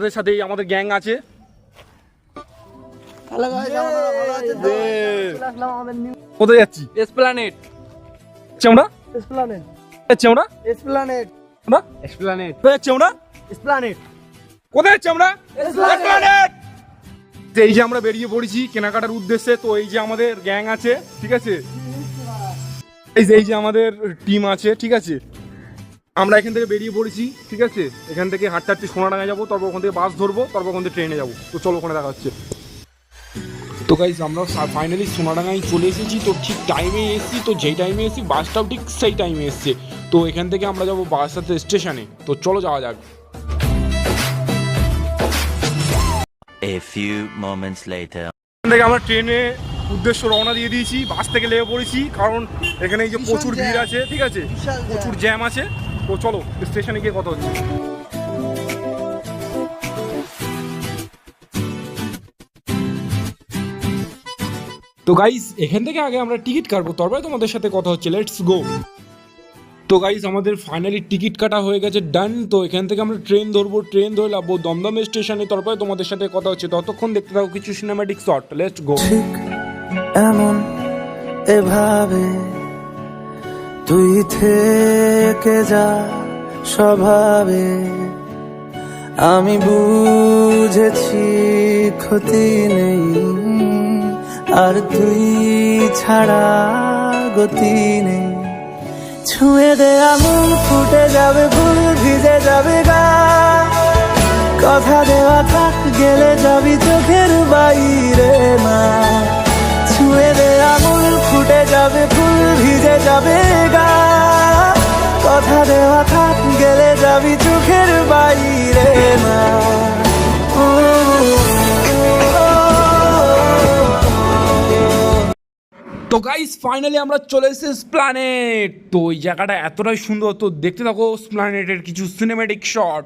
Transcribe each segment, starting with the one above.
আমাদের সাথে আমাদের গ্যাং আছে। কোথায় যাচ্ছি? এসপ্ল্যানেড। আমরা এসপ্ল্যানেড যাচ্ছি আমরা এসপ্ল্যানেড আমরা এসপ্ল্যানেড। কোথায় যাচ্ছি আমরা এসপ্ল্যানেড কোথায় যাচ্ছি আমরা এসপ্ল্যানেড। এই যে আমরা বেরিয়ে পড়েছি কেনাকাটার উদ্দেশ্যে। তো এই যে আমাদের গ্যাং আছে, ঠিক আছে, এই যে আমাদের টিম আছে, ঠিক আছে। আমরা এখান থেকে বেরিয়ে পড়েছি, ঠিক আছে। এখান থেকে হাঁটতে হাঁটতে সোনাডাঙ্গা যাবো, তারপর ওখান থেকে বাস ধরবো, তারপর ওখান থেকে ট্রেনে যাবো। তো চলো ওখানে দেখা হচ্ছে। তো গাইজ আমরা ফাইনালি সোনাডাঙ্গায় চলে এসেছি। তো ঠিক টাইমে এসেছি, তো যেই টাইমে এসেছি বাসটাও ঠিক সেই টাইমে এসছে। তো এখান থেকে আমরা যাবো বাসটাতে স্টেশনে। তো চলো যাওয়া যাক। A few moments later. এখান থেকে আমরা ট্রেনে উদ্দেশ্য রওনা দিয়ে দিয়েছি, বাস থেকে লেগে পড়েছি, কারণ এখানে এই যে প্রচুর ভিড় আছে, ঠিক আছে, প্রচুর জ্যাম আছে। তো চলো স্টেশনে গিয়ে কথা হচ্ছে। তো গাইস এখান থেকে আগে আমরা টিকিট কাটবো, তারপরে তোমাদের সাথে কথা হচ্ছে। Let's go. তো গাইস আমাদের ফাইনালি টিকিট কাটা হয়ে গেছে, ডান। তো এখান থেকে আমরা ট্রেন ধরবো, ট্রেন ধরে লাভবো দমদম স্টেশনে, তারপরে তোমাদের সাথে কথা হচ্ছে। ততক্ষণ দেখতে থাকো কিছু সিনেম্যাটিক শট। Let's go. এমন এভাবে তুই থেকে যা স্বভাবে, আমি বুঝেছি ক্ষতি নেই, আর তুই ছাড়া গতি নেই। ছুঁয়ে দে আঙুল, ফুটে যাবে ফুল, ভিজে যাবে গা, কথা দেওয়া থাক, গেলে যাবি চোখের বাইরে না। ছুঁয়ে দে আঙুল, ফুটে যাবে ফুল, ভিজে যাবে গা, কথা দেওয়া থাক, গেলে যাবি চোখের বাইরে না। তো গাইস ফাইনালি আমরা চলে এসেছি স্প্ল্যানেড। তো এই জায়গাটা এতটাই সুন্দর, তো দেখতে থাকো স্প্ল্যানেডের কিছু সিনেম্যাটিক শট।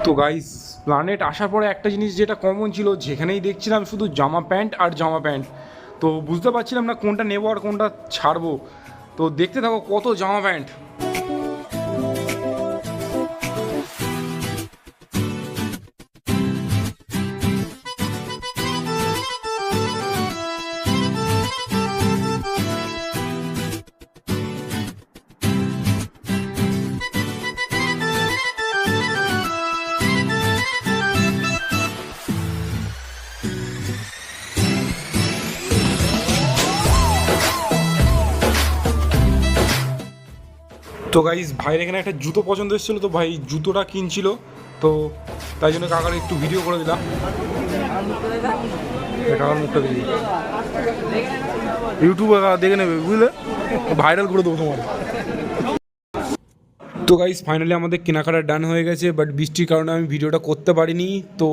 তো গাইস প্ল্যানেট আসার পরে একটা জিনিস যেটা কমন ছিল, যেখানেই দেখছিলাম শুধু জামা প্যান্ট আর জামা প্যান্ট। তো বুঝতে পারছিলাম না কোনটা নেবো আর কোনটা ছাড়বো। তো দেখতে থাকো কত জামা প্যান্ট। তো গাইস ভাইয়ের এখানে একটা জুতো পছন্দ এসেছিলো, তো ভাই জুতোটা কিনছিল, তো তাই জন্য কাকার একটু ভিডিও করে দিলাম। কাকার মুখটা দেখি, ইউটিউবে দেখে নেবে, বুঝলে, ভাইরাল করে দেবো তোমার। তো গাইস ফাইনালি আমাদের কেনাকাটা ডান হয়ে গেছে, বাট বৃষ্টির কারণে আমি ভিডিওটা করতে পারিনি। তো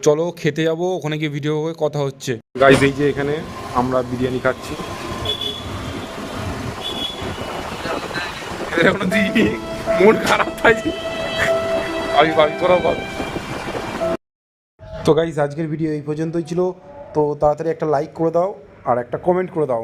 চলো খেতে যাবো, ওখানে গিয়ে ভিডিও হয়ে কথা হচ্ছে। গাইস এই যে এখানে আমরা বিরিয়ানি খাচ্ছি। মন খারাপ পাইছি আমি ভাবি করাও পাবো। তো গাইস আজকের ভিডিও এই পর্যন্তই ছিল। তো তাড়াতাড়ি একটা লাইক করে দাও আর একটা কমেন্ট করে দাও।